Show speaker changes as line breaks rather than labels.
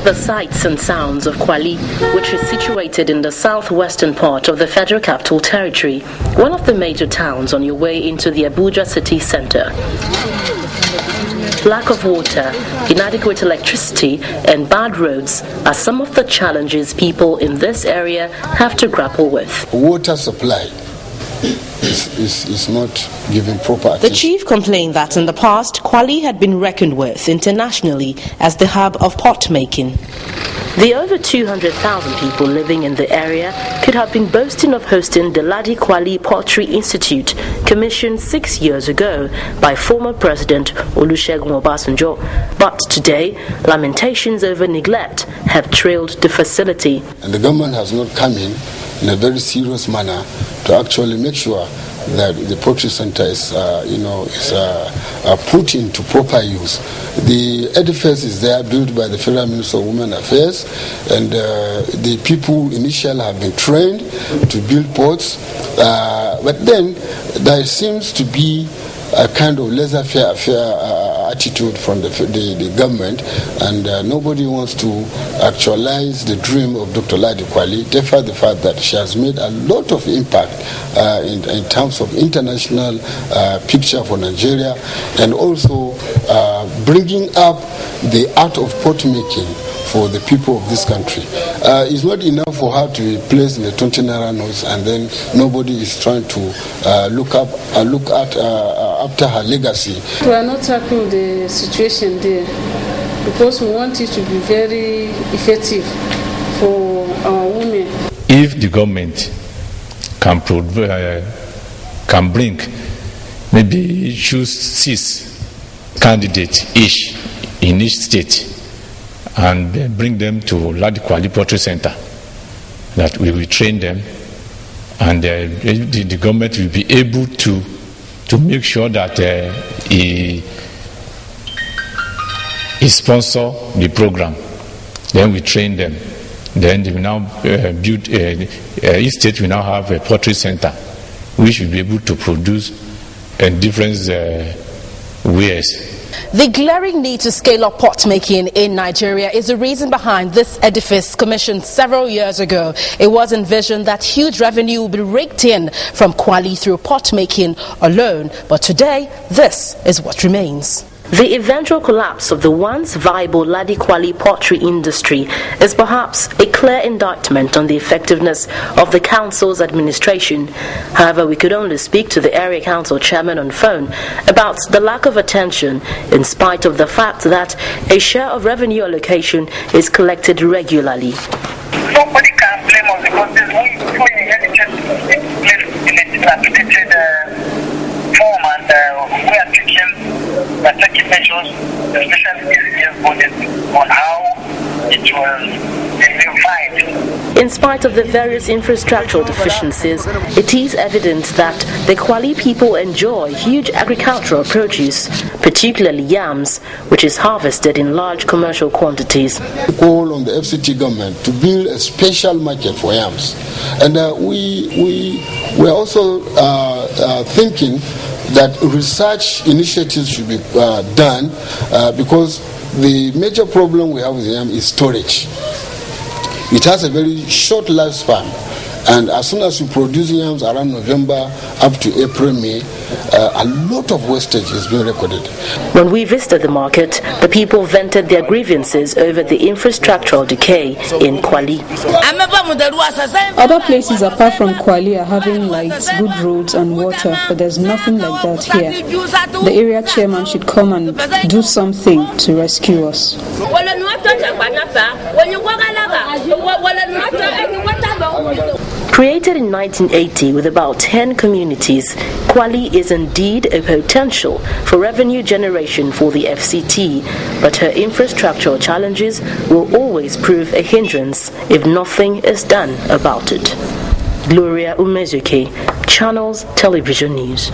the sights and sounds of Kwali, which is situated in the southwestern part of the Federal Capital Territory, one of the major towns on your way into the Abuja city centre. Lack of water, inadequate electricity and bad roads are some of the challenges people in this area have to grapple with.
Water supply is not given proper attention.
The chief complained that in the past, Kwali had been reckoned with internationally as the hub of pot making. The over 200,000 people living in the area could have been boasting of hosting the Ladi Kwali Pottery Institute, commissioned 6 years ago by former President Olusegun Obasanjo. But today, lamentations over neglect have trailed the facility.
And the government has not come in a very serious manner to actually make sure that the pottery center is put into proper use. The edifice is there, built by the Federal Minister of Women Affairs, and the people initially have been trained to build pots, but then there seems to be a kind of laissez-faire attitude from the government, and nobody wants to actualize the dream of Dr. Ladi Kwali, despite the fact that she has made a lot of impact in terms of international picture for Nigeria, and also bringing up the art of pot making for the people of this country. It's not enough for her to be placed in the 20 naira notes and then nobody is trying to look at after her legacy.
We are not happy with the situation there because we want it to be very effective for our women.
If the government can bring, maybe choose 6 candidates each in each state and bring them to Ladi Kwali Pottery Center, that we will train them, and the government will be able to make sure that he sponsor the program. Then we train them. Then they will now build, each state will now have a pottery center, which will be able to produce different wares.
The glaring need to scale up pot making in Nigeria is the reason behind this edifice commissioned several years ago. It was envisioned that huge revenue would be raked in from Kwali through pot making alone, but today this is what remains. The eventual collapse of the once viable Ladi Kwali pottery industry is perhaps a clear indictment on the effectiveness of the council's administration. However, we could only speak to the area council chairman on phone about the lack of attention, in spite of the fact that a share of revenue allocation is collected regularly.
Nobody can blame us because we inherited in a form, and we are taking measures, especially this year's budget, on how it will be refined.
In spite of the various infrastructural deficiencies, it is evident that the Kwali people enjoy huge agricultural produce, particularly yams, which is harvested in large commercial quantities.
We call on the FCT government to build a special market for yams, and we are also thinking that research initiatives should be done because the major problem we have with yam is storage. It has a very short lifespan, and as soon as you produce yams around November up to April, May, a lot of wastage is being recorded.
When we visited the market, the people vented their grievances over the infrastructural decay in Kwali.
Other places apart from Kwali are having lights, good roads and water, but there's nothing like that here. The area chairman should come and do something to rescue us.
Created in 1980 with about 10 communities, Kwali is indeed a potential for revenue generation for the FCT, but her infrastructural challenges will always prove a hindrance if nothing is done about it. Gloria Umezuke, Channels Television News.